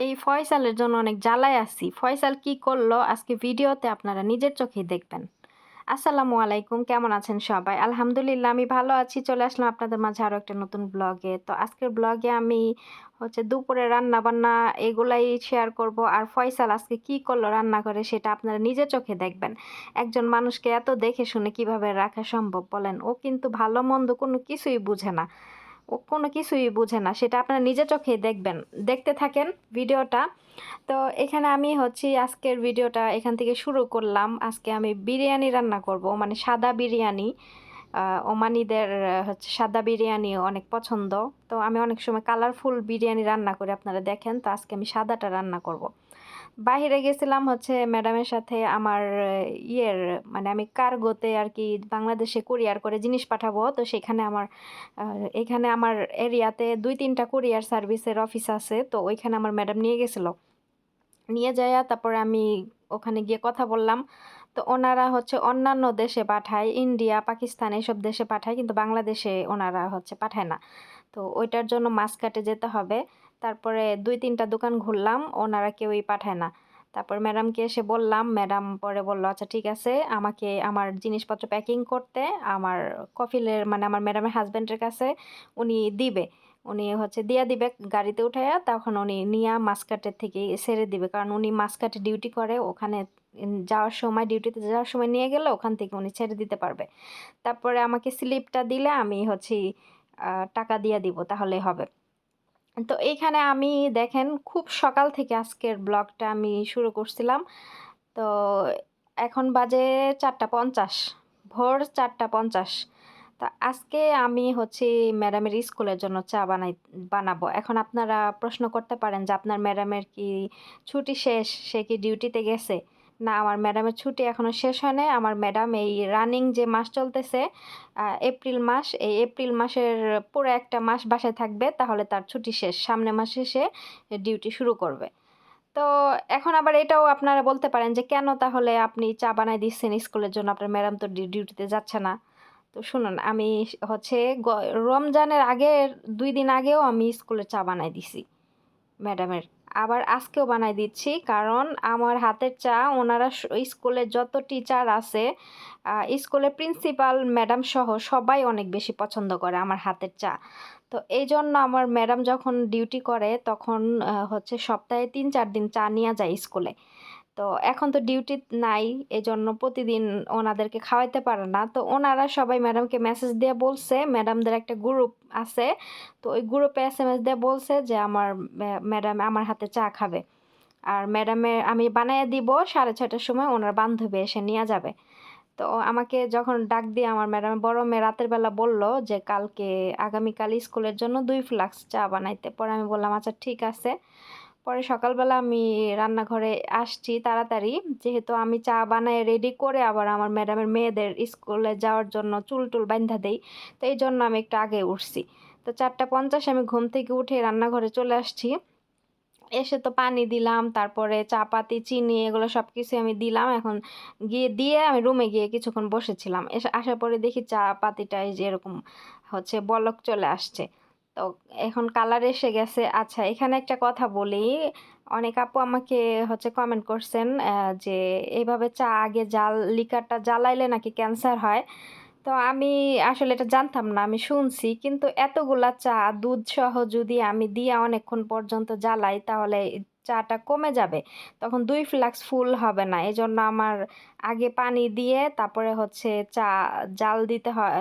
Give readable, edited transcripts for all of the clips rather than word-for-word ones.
এই ফয়সালের জন্য অনেক জ্বালায় আছি। ফয়সাল কি করলো আজকে ভিডিওতে আপনারা নিজের চোখেই দেখবেন। আসসালামু আলাইকুম, কেমন আছেন সবাই? আলহামদুলিল্লাহ আমি ভালো আছি। চলে আসলাম আপনাদের মাঝে আরো একটা নতুন ব্লগে। তো আজকের ব্লগে আমি দুপুরে রান্না-বান্না এগুলাই শেয়ার করব। আর ফয়সাল আজকে কি করলো রান্না করে সেটা আপনারা নিজের চোখে দেখবেন। একজন মানুষকে এত দেখে শুনে কিভাবে রাখা সম্ভব বলেন? ও কিন্তু ভালো মন্দ কোনো কিছুই বুঝে না। ও কোনো কিছুই বুঝে না। সেটা আপনারা নিজের চোখেই দেখবেন। দেখতে থাকেন ভিডিওটা। তো এখানে আমি আজকের ভিডিওটা এখান থেকে শুরু করলাম। আজকে আমি বিরিয়ানি রান্না করব, মানে সাদা বিরিয়ানি। ওমানিদের সাদা বিরিয়ানি অনেক পছন্দ। তো আমি অনেক সময় কালারফুল বিরিয়ানি রান্না করি, আপনারা দেখেন। তো আজকে আমি সাদাটা রান্না করব। বাইরে গেছিলাম ম্যাডামের সাথে আমার মানে আমি কার্গোতে আর কি বাংলাদেশে কুরিয়ার করে জিনিস পাঠাবো। তো সেখানে এখানে আমার এরিয়াতে 2-3টা কুরিয়ার সার্ভিসের অফিস আছে। তো ওইখানে আমার ম্যাডাম নিয়ে গেছিল। নিয়ে যাইয়া তারপরে আমি ওখানে গিয়ে কথা বললাম। তো ওনারা অন্যান্য দেশে পাঠায়, ইন্ডিয়া পাকিস্তান এসব দেশে পাঠায়, কিন্তু বাংলাদেশে ওনারা পাঠায় না। তো ওইটার জন্য মাসকাটে যেতে হবে। তারপরে 2-3টা দোকান ঘুরলাম, ওনারা কেউই পাঠায় না। তারপর ম্যাডামকে এসে বললাম, ম্যাডাম পরে বলল আচ্ছা ঠিক আছে, আমাকে আমার জিনিসপত্র প্যাকিং করতে আমার কফিলের মানে আমার ম্যাডামের হাজব্যান্ডের কাছে উনি দিবে। উনি দিয়া দিবে গাড়িতে উঠাইয়া, তখন উনি নিয়া মাসকাটের থেকে ছেড়ে দিবে, কারণ উনি মাসকাটে ডিউটি করে ওখানে। যাওয়ার সময় ডিউটিতে যাওয়ার সময় নিয়ে গেলে ওখান থেকে উনি ছেড়ে দিতে পারবে। তারপরে আমাকে স্লিপটা দিলে আমি টাকা দিয়ে দিব, তাহলেই হবে। তো এইখানে আমি দেখেন খুব সকাল থেকে আজকের ব্লগটা আমি শুরু করছিলাম। তো এখন বাজে 4:50, ভোর 4:50। তা আজকে আমি ম্যাডামের স্কুলের জন্য চা বানাবো। এখন আপনারা প্রশ্ন করতে পারেন যে আপনার ম্যাডামের কি ছুটি শেষ, সে কি ডিউটিতে গেছে? না, আমার ম্যাডামের ছুটি এখনো শেষ হয় নাই। আমার ম্যাডাম এই রানিং যে মাস চলতেছে এপ্রিল মাস, এই এপ্রিল মাসের পুরো একটা মাস বাসায় থাকবে, তাহলে তার ছুটি শেষ। সামনের মাসে সে ডিউটি শুরু করবে। তো এখন আবার এটাও আপনারা বলতে পারেন যে কেন তাহলে আপনি চা বানাই দিচ্ছেন স্কুলের জন্য, আপনার ম্যাডাম তো ডিউটিতে যাচ্ছে না। তো শুনুন, আমি রমজানের আগে 2 দিন আগেও আমি স্কুলে চা বানাই দিছি ম্যাডামের। আবার আজকেও বানাই দিচ্ছি, কারণ আমার হাতের চা ওনারা স্কুলে যত টিচার আছে, স্কুলের প্রিন্সিপাল ম্যাডাম সহ সবাই অনেক বেশি পছন্দ করে আমার হাতের চা। তো এই জন্য আমার ম্যাডাম যখন ডিউটি করে তখন সপ্তাহে 3-4 দিন চা নিয়ে যায় স্কুলে। তো এখন তো ডিউটি নাই, এজন্য প্রতিদিন ওনাদেরকে খাওয়াইতে পারে না। তো ওনারা সবাই ম্যাডামকে মেসেজ দিয়ে বলছে, ম্যাডামদের একটা গ্রুপ আছে, তো ওই গ্রুপে এসএমএস দিয়ে বলছে যে আমার ম্যাডাম আমার হাতে চা খাবে। আর ম্যাডামের আমি বানাইয়া দিব 6:30টার সময়, ওনার বান্ধবী এসে নিয়ে যাবে। তো আমাকে যখন ডাক দিয়ে আমার ম্যাডামের বড় মেয়ে রাতের বেলা বলল যে আগামীকাল স্কুলের জন্য 2 ফ্লাক্স চা বানাইতে। পরে আমি বললাম আচ্ছা ঠিক আছে। পরে সকালবেলা আমি রান্নাঘরে আসছি তাড়াতাড়ি, যেহেতু আমি চা বানায় রেডি করে আবার আমার ম্যাডামের মেয়েদের স্কুলে যাওয়ার জন্য চুল টুল বাঁধা দেই। তো এই জন্য আমি একটু আগে উঠছি। তো 4:50 আমি ঘুম থেকে উঠে রান্নাঘরে চলে আসছি। এসে তো পানি দিলাম, তারপরে চা পাতি চিনি এগুলো সব কিছু আমি দিলাম। এখন গিয়ে দিয়ে আমি রুমে গিয়ে কিছুক্ষণ বসেছিলাম। আসার পরে দেখি চা পাতিটা এই যে এরকম বলক চলে আসছে। তো এখন কালার এসে গেছে। আচ্ছা, এখানে একটা কথা বলি। অনেক আপু আমাকে কমেন্ট করছেন যে এইভাবে চা আগে লিকারটা জ্বালাইলে নাকি ক্যান্সার হয়। তো আমি আসলে এটা জানতাম না, আমি শুনছি। কিন্তু এতগুলা চা দুধ সহ যদি আমি দিয়ে অনেকক্ষণ পর্যন্ত জ্বালাই তাহলে চাটা কমে যাবে, তখন 2 ফ্লাক্স ফুল হবে না। এই জন্য আমার আগে পানি দিয়ে তারপরে চা জাল দিতে হয়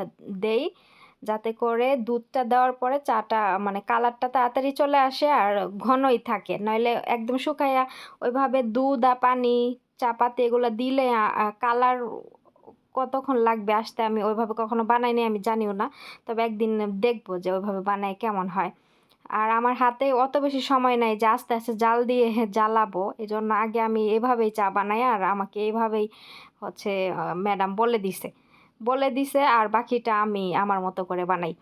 দেই, যাতে করে দুধটা দেওয়ার পরে চাটা মানে কালারটা তাড়াতাড়ি চলে আসে আর ঘনই থাকে। নইলে একদম শুকাইয়া ওইভাবে দুধ আর পানি চা পাতি এগুলো দিলে কালার কতক্ষণ লাগবে আসতে আমি ওইভাবে কখনো বানাইনি, আমি জানিও না। তবে একদিন দেখবো যে ওইভাবে বানাই কেমন হয়। আর আমার হাতে অত বেশি সময় নাই যে আস্তে আস্তে জাল দিয়ে জ্বালাবো, এই জন্য আগে আমি এভাবেই চা বানাই। আর আমাকে এভাবেই ম্যাডাম বলে দিছে। আর বাকিটা আমি আমার মতো করে বানাই।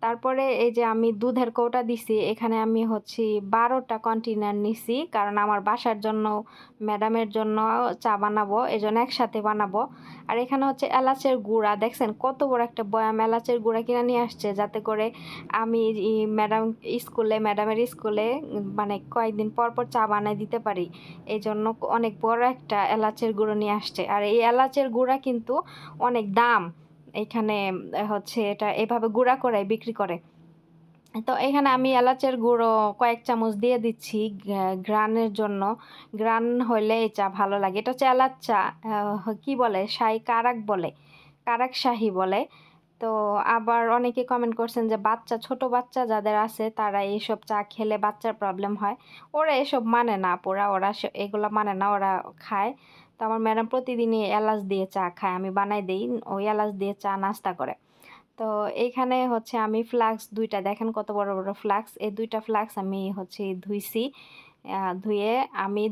তারপরে এই যে আমি দুধের কৌটা দিছি, এখানে আমি হচ্ছে 12টা কন্টেনার নিছি, কারণ আমার বাসার জন্য, ম্যাডামের জন্য চা বানাবো, এজন্য একসাথে বানাবো। আর এখানে হচ্ছে এলাচের গুঁড়া, দেখছেন কত বড় একটা বয়াম এলাচের গুঁড়া কিনে নিয়ে আসছে, যাতে করে আমি ম্যাডামের স্কুলে মানে কয়েকদিন পর পর চা বানাই দিতে পারি। এই জন্য অনেক বড় একটা এলাচের গুঁড়ো নিয়ে আসছে। আর এই এলাচের গুঁড়া কিন্তু অনেক দাম এইখানে, হচ্ছে এটা এভাবে গুঁড়া করে বিক্রি করে। তো এখানে আমি এলাচের গুঁড়ো কয়েক চামচ দিয়ে দিচ্ছি ঘ্রাণের জন্য। ঘ্রাণ হইলে এই চা ভালো লাগে। এটা হচ্ছে এলাচ চা, কি বলে, শাহী কারাক বলে, কারাক শাহী বলে। তো আবার অনেকে কমেন্ট করছেন যে ছোট বাচ্চা যাদের আছে তারা এইসব চা খেলে বাচ্চার প্রবলেম হয়। ওরা এসব মানে না, ওরা এগুলো মানে না, ওরা খায়। তো আমার ম্যাডাম প্রতিদিনই এলাচ দিয়ে চা খায়, আমি বানাই দিই, ওই এলাচ দিয়ে চা নাস্তা করে। তো এইখানে হচ্ছে আমি ফ্লাক্স দুইটা, দেখেন কত বড় বড় ফ্লাক্স, এই দুইটা ফ্লাক্স আমি হচ্ছে ধুইছি।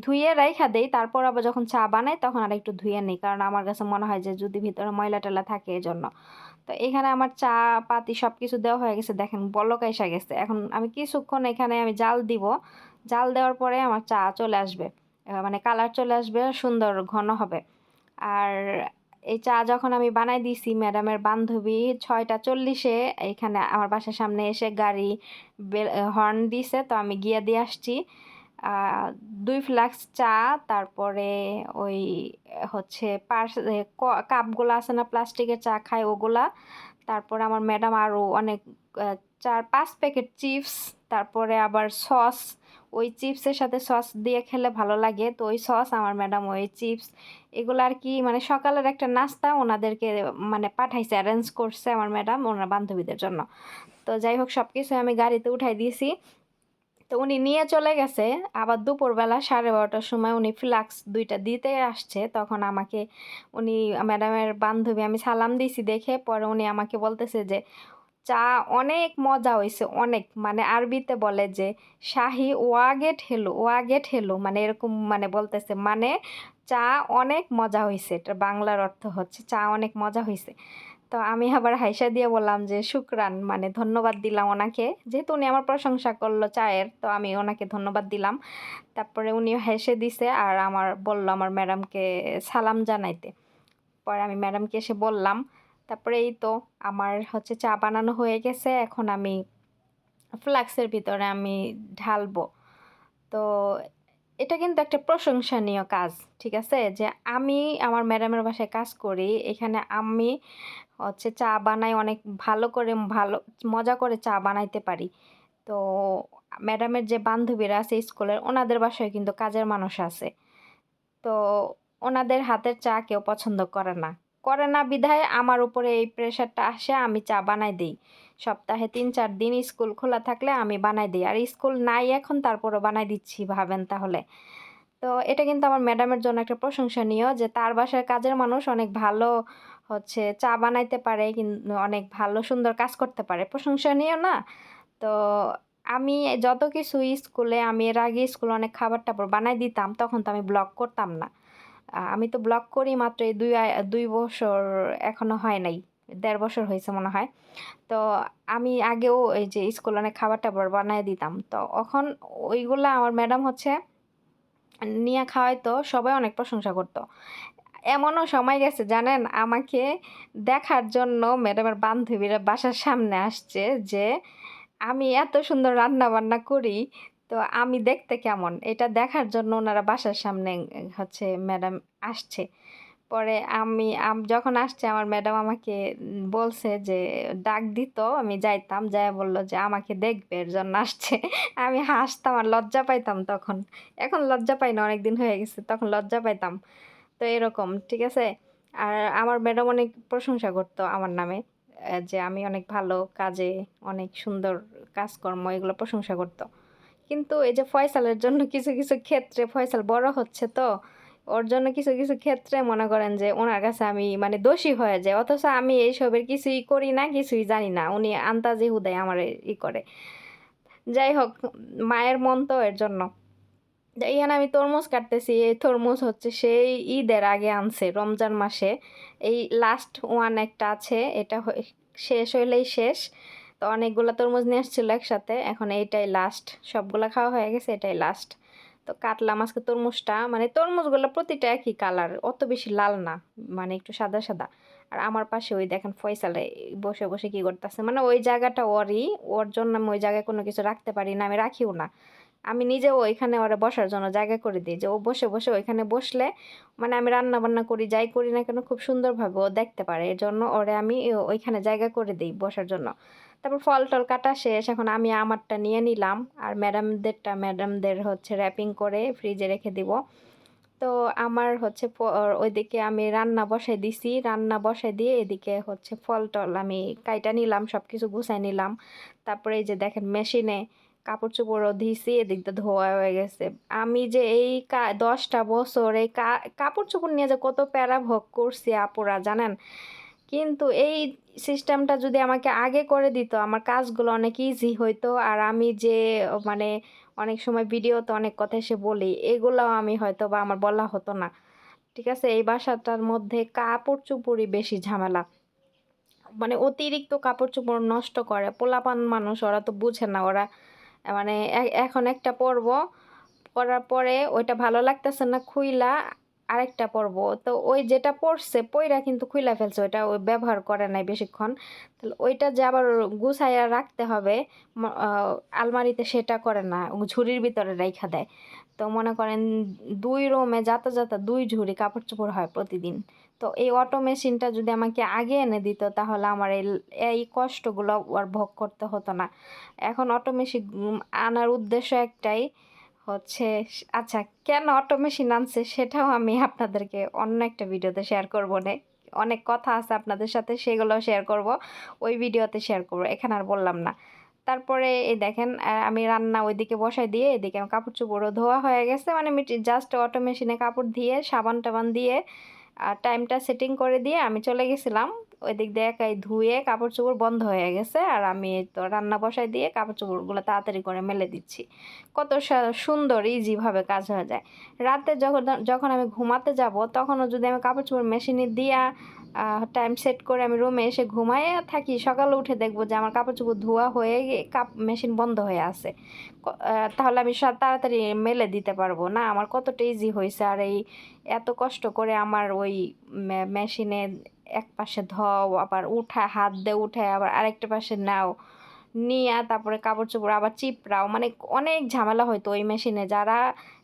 ধুয়ে রাইখা দেই, তারপর আবার যখন চা বানাই তখন আর একটু ধুয়ে নিই, কারণ আমার কাছে মনে হয় যে যদি ভিতরে ময়লা টয়লা থাকে এজন্য। তো এখানে আমার চা পাতি সব কিছু দেওয়া হয়ে গেছে, দেখেন বলক এসে গেছে। এখন আমি কিছুক্ষণ এখানে আমি জাল দিব, জাল দেওয়ার পরে আমার চা চলে আসবে, মানে কালার চলে আসবে, সুন্দর ঘন হবে। আর এই চা যখন আমি বানাই দিছি, ম্যাডামের বান্ধবী 6টা 40-এ এখানে আমার বাসার সামনে এসে গাড়ি হর্ন দিছে, তো আমি গিয়ে দিয়ে আসছি 2 ফ্লাক্স চা। তারপরে ওই হচ্ছে কাপগুলো আছে না, প্লাস্টিকের চা খায় ওগুলা। তারপরে আমার ম্যাডাম আরও অনেক 4-5 প্যাকেট চিপস, তারপরে আবার সস, ওই চিপসের সাথে সস দিয়ে খেলে ভালো লাগে, তো ওই সস আমার ম্যাডাম ওই চিপস এগুলো আর কি, মানে সকালের একটা নাস্তা ওনাদেরকে মানে পাঠাইছে, অ্যারেঞ্জ করছে আমার ম্যাডাম ওনার বান্ধবীদের জন্য। তো যাই হোক, সব কিছু আমি গাড়িতে উঠাই দিয়েছি। তো উনি নিয়ে চলে গেছে। আবার দুপুরবেলা 12:30টার সময় উনি ফ্লাক্স দুইটা দিতে আসছে, তখন আমাকে উনি, ম্যাডামের বান্ধবী, আমি সালাম দিছি দেখে পরে উনি আমাকে বলতেছে যে চা অনেক মজা হয়েছে, অনেক, মানে আরবিতে বলে যে শাহি ওয়াগেট হেলো, মানে এরকম মানে বলতেছে, মানে চা অনেক মজা হয়েছে, এটা বাংলার অর্থ হচ্ছে চা অনেক মজা হয়েছে। তো আমি আবার হাইসা দিয়ে বললাম যে শুকরান, মানে ধন্যবাদ দিলাম ওনাকে, যেহেতু উনি আমার প্রশংসা করলো চায়ের, তো আমি ওনাকে ধন্যবাদ দিলাম। তারপরে উনি হেসে দিছে আর বলল আমার ম্যাডামকে সালাম জানাইতে। পরে আমি ম্যাডামকে এসে বললাম। তারপরে এই তো আমার হচ্ছে চা বানানো হয়ে গেছে, এখন আমি ফ্লাক্সের ভিতরে আমি ঢালবো। তো এটা কিন্তু একটা প্রশংসনীয় কাজ, ঠিক আছে, যে আমি আমার ম্যাডামের বাসায় কাজ করি, এখানে আমি হচ্ছে চা বানাই, অনেক ভালো মজা করে চা বানাইতে পারি। তো ম্যাডামের যে বান্ধবীরা আছে স্কুলের, ওনাদের বাসায় কিন্তু কাজের মানুষ আছে। তো ওনাদের হাতের চা কেউ পছন্দ করে না বিধায় আমার উপরে এই প্রেশারটা আসে, আমি চা বানাই দিই। সপ্তাহে 3-4 দিন স্কুল খোলা থাকলে আমি বানাই দিই, আর স্কুল নাই এখন তারপরও বানাই দিচ্ছি, ভাবেন তাহলে। তো এটা কিন্তু আমার ম্যাডামের জন্য একটা প্রশংসনীয়, যে তার বাসার কাজের মানুষ অনেক ভালো হচ্ছে চা বানাইতে পারে, কিন্তু অনেক ভালো সুন্দর কাজ করতে পারে, প্রশংসনীয় না? তো আমি যত কিছু আমি এর আগে স্কুলে অনেক খাবার টাবার বানাই দিতাম, তখন তো আমি ব্লগ করতাম না। আমি তো ব্লগ করি মাত্র এই 2 বছর, এখনো হয় নাই, 1.5 বছর হয়েছে মনে হয়। তো আমি আগেও এই যে স্কুলে অনেক খাবার টাবার বানাই দিতাম, তো এখন ওইগুলা আমার ম্যাডাম হচ্ছে নিয়ে খাওয়াইতো, সবাই অনেক প্রশংসা করতো। এমনও সময় গেছে জানেন, আমাকে দেখার জন্য ম্যাডামের বান্ধবীরা বাসার সামনে আসছে যে আমি এত সুন্দর রান্না বান্না করি, তো আমি দেখতে কেমন, এটা দেখার জন্য ওনারা বাসার সামনে হচ্ছে ম্যাডাম আসছে। পরে যখন আসছে আমার ম্যাডাম আমাকে বলছে যে ডাক দিত, আমি যাইতাম, যায় বলল যে আমাকে দেখবে এর জন্য আসছে। আমি হাসতাম আর লজ্জা পাইতাম তখন। এখন লজ্জা পাই না, অনেক দিন হয়ে গেছে, তখন লজ্জা পাইতাম। তো এরকম, ঠিক আছে। আর আমার ম্যাডাম অনেক প্রশংসা করতো আমার নামে, যে আমি অনেক ভালো কাজে, অনেক সুন্দর কাজকর্ম, এগুলো প্রশংসা করতো। কিন্তু এই যে ফয়সালের জন্য কিছু কিছু ক্ষেত্রে, ফয়সাল বড় হচ্ছে তো, ওর জন্য কিছু কিছু ক্ষেত্রে মনে করেন যে ওনার কাছে আমি মানে দোষী হয়ে যায়, অথচ আমি এইসবের কিছুই করি না, কিছুই জানি না, উনি আন্তাজে হুদায় আমার করে। যাই হোক, মায়ের মন তো, এর জন্য। এখানে আমি তরমুজ কাটতেছি, এই তরমুজ হচ্ছে সেই ঈদের আগে আনছে, রমজান মাসে। এই লাস্ট ওয়ান একটা আছে, এটা শেষ হইলেই শেষ। তো অনেকগুলা তরমুজ নিয়ে আসছিল একসাথে, এখন এইটাই লাস্ট, সবগুলা খাওয়া হয়ে গেছে, এটাই লাস্ট। তো কাটলাম আজকে তরমুজটা, মানে তরমুজগুলো প্রতিটা একই কালার, অত বেশি লাল না, মানে একটু সাদা সাদা। আর আমার পাশে ওই দেখেন ফয়সালে বসে বসে কি করতেছে, মানে ওই জায়গাটা ওরই, ওর জন্য আমি ওই জায়গায় কোনো কিছু রাখতে পারি না, আমি রাখিও না। আমি নিজেও ওইখানে ওরা বসার জন্য জায়গা করে দিই, যে ও বসে বসে ওইখানে বসলে মানে আমি রান্না বান্না করি যাই করি না কেন খুব সুন্দরভাবে ও দেখতে পারে, এর জন্য ওরে আমি ওইখানে জায়গা করে দিই বসার জন্য। তারপর ফল টল কাটা শেষ, এখন আমি আমারটা নিয়ে নিলাম, আর ম্যাডামদের হচ্ছে র্যাপিং করে ফ্রিজে রেখে দিব। তো আমার হচ্ছে ওইদিকে আমি রান্না বসাই দিছি, রান্না বসাই দিয়ে এদিকে হচ্ছে ফল টল আমি কাইটা নিলাম, সব কিছু গুছাই নিলাম। তারপরে এই যে দেখেন মেশিনে কাপড় চোপড়ও দিছি, এদিক দিয়ে ধোয়া হয়ে গেছে। আমি যে এই 10টা বছর এই কাপড় চোপড় নিয়ে যে কত প্যারা ভোগ করছি আপুরা জানেন। কিন্তু এই সিস্টেমটা যদি আমাকে আগে করে দিত, আমার কাজগুলো অনেক ইজি হইতো, আর আমি যে মানে অনেক সময় ভিডিওতে অনেক কথা এসে বলি, এগুলাও আমি হয়তো বা আমার বলা হতো না। ঠিক আছে, এই বাসাটার মধ্যে কাপড় চোপড়ই বেশি ঝামেলা, মানে অতিরিক্ত কাপড় চোপড় নষ্ট করে, পোলাপান মানুষ ওরা তো বুঝে না, ওরা মানে এখন একটা পরব, পরার পরে ওইটা ভালো লাগতেছে না, খুইলা আরেকটা পরব, তো ওই যেটা পরছে পইরা কিন্তু খুইলা ফেলছে, ওইটা ওই ব্যবহার করে নাই বেশিক্ষণ, তাহলে ওইটা যে আবার গুছাইয়া রাখতে হবে আলমারিতে, সেটা করে না, ঝুড়ির ভিতরে রাইখা দেয়। তো মনে করেন 2 রুমে যাতা যাতা 2 ঝুড়ি কাপড় চোপড় হয় প্রতিদিন। তো এই অটো মেশিনটা যদি আমাকে আগে এনে দিত, তাহলে আমার এই কষ্টগুলো আর ভোগ করতে হতো না। এখন অটো মেশিন আনার উদ্দেশ্য একটাই হচ্ছে, আচ্ছা কেন অটো মেশিন আনছে সেটাও আমি আপনাদেরকে অন্য একটা ভিডিওতে শেয়ার করবো নে, অনেক কথা আছে আপনাদের সাথে, সেগুলো শেয়ার করব, ওই ভিডিওতে শেয়ার করব, এখানে আর বললাম না। তারপরে এই দেখেন আমি রান্না ওইদিকে বসাই দিয়ে এদিকে আমার কাপড় চোপড়ও ধোয়া হয়ে গেছে, মানে জাস্ট অটো মেশিনে কাপড় দিয়ে সাবান টাবান দিয়ে টাইমটা সেটিং করে দিয়ে আমি চলে গেছিলাম, ওই দিক দিয়ে একাই ধুয়ে কাপড় চোপড় বন্ধ হয়ে গেছে, আর আমি তো রান্না বসাই দিয়ে কাপড় চোপড়গুলো তাড়াতাড়ি করে মেলে দিচ্ছি। কত সুন্দর ইজিভাবে কাজ হয়ে যায়। রাতে যখন যখন আমি ঘুমাতে যাব, তখনও যদি আমি কাপড় চোপড় মেশিনে দিয়া টাইম সেট করে আমি রুমে এসে ঘুমাইয়া থাকি, সকালে উঠে দেখবো যে আমার কাপড় চোপড় ধোয়া হয়ে মেশিন বন্ধ হয়ে আছে। তাহলে আমি তাড়াতাড়ি মেলে দিতে পারবো না, আমার কতটা ইজি হয়েছে। আর এই এত কষ্ট করে আমার ওই মেশিনে এক পাশে ধোও, আবার উঠায় হাত দিয়ে উঠায় আবার আরেকটা পাশে নাও, নিয়ে তারপরে কাপড় চোপড় আবার চিপড়াও, মানে অনেক ঝামেলা হয়তো ওই মেশিনে। যারা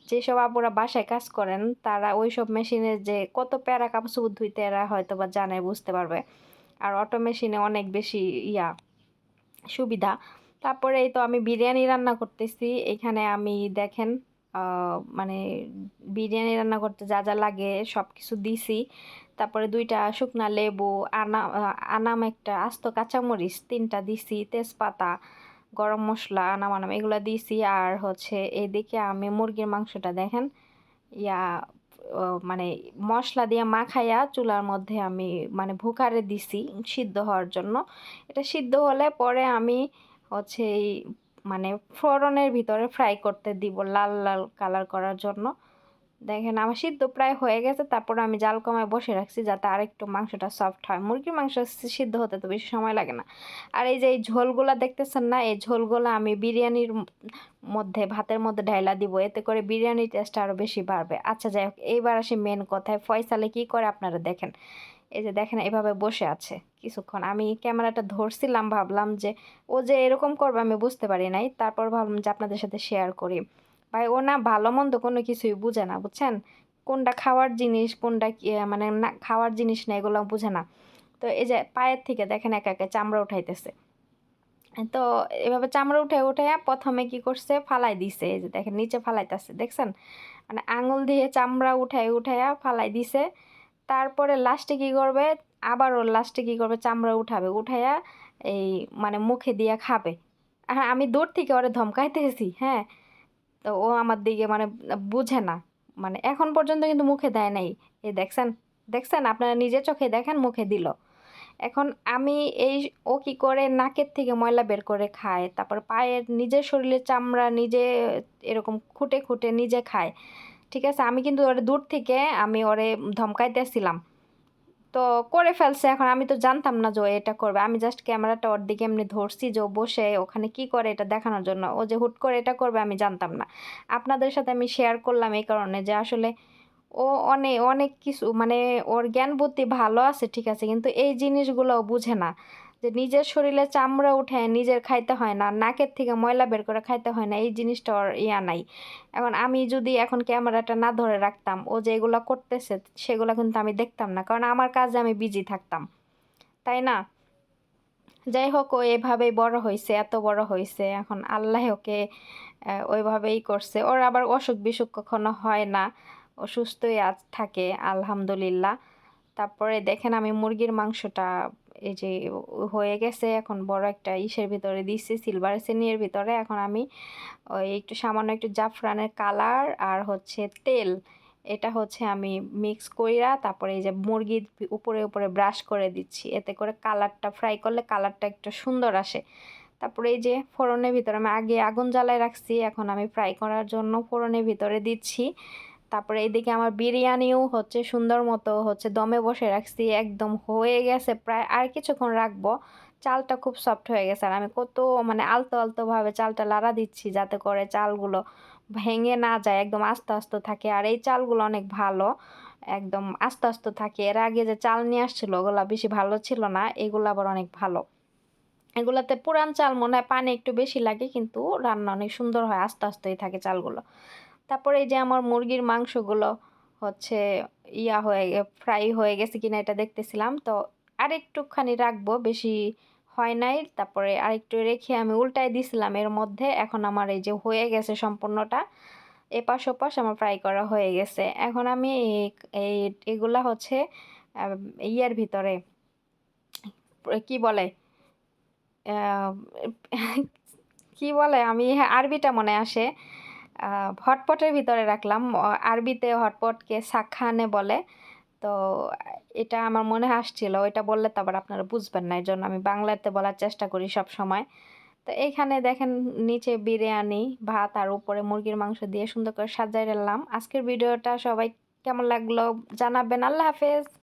যেসব আপুরা বাসায় কাজ করেন, তারা ওই সব মেশিনে যে কত প্যারা কাপড় চোপড় ধুইতে এরা হয়তো বা জানে, বুঝতে পারবে। আর অটো মেশিনে অনেক বেশি সুবিধা। তারপরে এই তো আমি বিরিয়ানি রান্না করতেছি, এখানে আমি দেখেন মানে বিরিয়ানি রান্না করতে যা যা লাগে সব কিছু দিছি। তারপরে 2টা শুকনা লেবু, আনাম একটা আস্ত কাঁচামরিচ 3টা দিছি, তেজপাতা, গরম মশলা, আনাম এগুলো দিছি। আর হচ্ছে এদিকে আমি মুরগির মাংসটা দেখেন ইয়া মানে মশলা দিয়ে মাখাইয়া চুলার মধ্যে আমি মানে ভুকারে দিছি সিদ্ধ হওয়ার জন্য। এটা সিদ্ধ হলে পরে আমি হচ্ছে এই মানে ফোড়নের ভিতরে ফ্রাই করতে দিব লাল লাল কালার করার জন্য। দেখেন আমার সিদ্ধ প্রায় হয়ে গেছে, তারপর আমি জাল কমায় বসে রাখছি যাতে আরেকটু মাংসটা সফট হয়। মুরগির মাংস সিদ্ধ হতে তো বেশি সময় লাগে না। আর এই যে এই ঝোলগুলা দেখতেছেন না, এই ঝোলগুলা আমি বিরিয়ানির মধ্যে ভাতের মধ্যে ঢাইলা দিব, এতে করে বিরিয়ানির টেস্ট আরও বেশি বাড়বে। আচ্ছা যাই হোক, এইবার আসি মেন কথায়, ফয়সালে কি করে আপনারা দেখেন। এই যে দেখেন এভাবে বসে আছে কিছুক্ষণ, আমি ক্যামেরাটা ধরছিলাম, ভাবলাম যে ও যে এরকম করবে আমি বুঝতে পারি নাই, তারপর ভাবলাম যে আপনাদের সাথে শেয়ার করি। ভাই ও না ভালো মন্দ কোনো কিছুই বুঝে না, বুঝছেন, কোনটা খাওয়ার জিনিস কোনটা মানে না খাওয়ার জিনিস না এগুলো বুঝে না। তো এই যে পায়ের থেকে দেখেন একা একা চামড়া উঠাইতেছে। তো এভাবে চামড়া উঠে উঠে প্রথমে কি করছে ফালাই দিছে, এই যে দেখেন নিচে ফালাইতেছে দেখছেন, মানে আঙুল দিয়ে চামড়া উঠাইয়া ফালাই দিছে। তারপরে লাস্টে কি করবে, আবারও লাস্টে কি করবে, চামড়া উঠাবে, উঠাইয়া এই মানে মুখে দিয়ে খাবে। হ্যাঁ আমি দূর থেকে ওরে ধমকাইতেছি, হ্যাঁ, তো ও আমার দিকে মানে বুঝে না, মানে এখন পর্যন্ত কিন্তু মুখে দেয় নাই। এই দেখছেন, দেখছেন আপনারা নিজের চোখে দেখেন মুখে দিল। এখন আমি এই ও কি করে নাকের থেকে ময়লা বের করে খায়, তারপর পায়ের নিজের শরীরের চামড়া নিজে এরকম খুঁটে খুঁটে নিজে খায়। ঠিক আছে, আমি কিন্তু ওরে দূর থেকে আমি ওরে ধমকাইতেছিলাম। তো করে ফেলছে। এখন আমি তো জানতাম না যে ও এটা করবে। আমি জাস্ট ক্যামেরাটা ওর দিকে এমনি ধরছি যে ও বসে ওখানে কি করে এটা দেখানোর জন্য। ও যে হুট করে এটা করবে আমি জানতাম না। আপনাদের সাথে আমি শেয়ার করলাম এই কারণে যে আসলে ও অনেক অনেক কিছু মানে ওর জ্ঞান বুদ্ধি ভালো আছে ঠিক আছে, কিন্তু এই জিনিসগুলো ও বুঝে না যে নিজের শরীরে চামড়া উঠে নিজের খাইতে হয় না, নাকের থেকে ময়লা বের করে খাইতে হয় না, এই জিনিসটা ওর ইয়া নাই। এখন আমি যদি এখন ক্যামেরাটা না ধরে রাখতাম, ও যে এগুলো করতেছে সেগুলো কিন্তু আমি দেখতাম না, কারণ আমার কাজে আমি বিজি থাকতাম, তাই না? যাই হোক, ও এভাবেই বড় হয়েছে, এত বড় হয়েছে, এখন আল্লাহ ওকে ওইভাবেই করছে। ওর আবার অসুখ বিসুখ কখনো হয় না, ও সুস্থই আজ থাকে আলহামদুলিল্লাহ। তারপরে দেখেন আমি মুরগির মাংসটা এই যে হয়ে গেছে, এখন বড় একটা ইসের ভিতরে দিচ্ছি, সিলভার সিনির ভিতরে। এখন আমি ওই একটু সামান্য একটু জাফরানের কালার আর হচ্ছে তেল, এটা হচ্ছে আমি মিক্স কইরা তারপরে এই যে মুরগির উপরে উপরে ব্রাশ করে দিচ্ছি, এতে করে কালারটা ফ্রাই করলে কালারটা একটু সুন্দর আসে। তারপরে এই যে ফোড়নের ভিতরে আমি আগে আগুন জ্বালায় রাখছি, এখন আমি ফ্রাই করার জন্য ফোড়নের ভিতরে দিচ্ছি। তারপরে এইদিকে আমার বিরিয়ানিও হচ্ছে সুন্দর মতো হচ্ছে দমে বসে রাখছি, একদম হয়ে গেছে, প্রায় আর কিছুক্ষণ রাখবো। চালটা খুব সফট হয়ে গেছে, আর আমি কত মানে আলতো আলতো ভাবে চালটা লাড়া দিচ্ছি যাতে করে চালগুলো ভেঙে না যায়, একদম আস্তে আস্তে থাকে। আর এই চালগুলো অনেক ভালো, একদম আস্তে আস্তে থাকে। এর আগে যে চাল নিয়ে আসছিল ওগুলা বেশি ভালো ছিল না, এগুলো আবার অনেক ভালো। এগুলাতে পুরান চাল মনে হয় পানি একটু বেশি লাগে, কিন্তু রান্না অনেক সুন্দর হয়, আস্তে আস্তেই থাকে চালগুলো। তারপরে এই যে আমার মুরগির মাংসগুলো হচ্ছে ইয়া হয়ে ফ্রাই হয়ে গেছে কিনা এটা দেখতেছিলাম, তো আরেকটুখানি রাখবো, বেশি হয় নাই। তারপরে আরেকটু রেখে আমি উল্টাই দিছিলাম এর মধ্যে। এখন আমার এই যে হয়ে গেছে সম্পূর্ণটা, এপাশ ওপাশ আমার ফ্রাই করা হয়ে গেছে। এখন আমি এই এগুলা হচ্ছে আহ, ইয়ের ভিতরে কি বলে আহ, কি বলে আমি হ্যাঁ, আরবিটা মনে আসে, হটপটের ভিতরে রাখলাম। আরবিতে হটপটকে সাখানে বলে। তো এটা আমার মনে আসছিল, ওইটা বললে তো আবার আপনারা বুঝবেন না, এই জন্য আমি বাংলাতে বলার চেষ্টা করি সব সময়। তো এইখানে দেখেন নিচে বিরিয়ানি ভাত আর উপরে মুরগির মাংস দিয়ে সুন্দর করে সাজাই রাখলাম। আজকের ভিডিওটা সবাই কেমন লাগলো জানাবেন। আল্লাহ হাফেজ।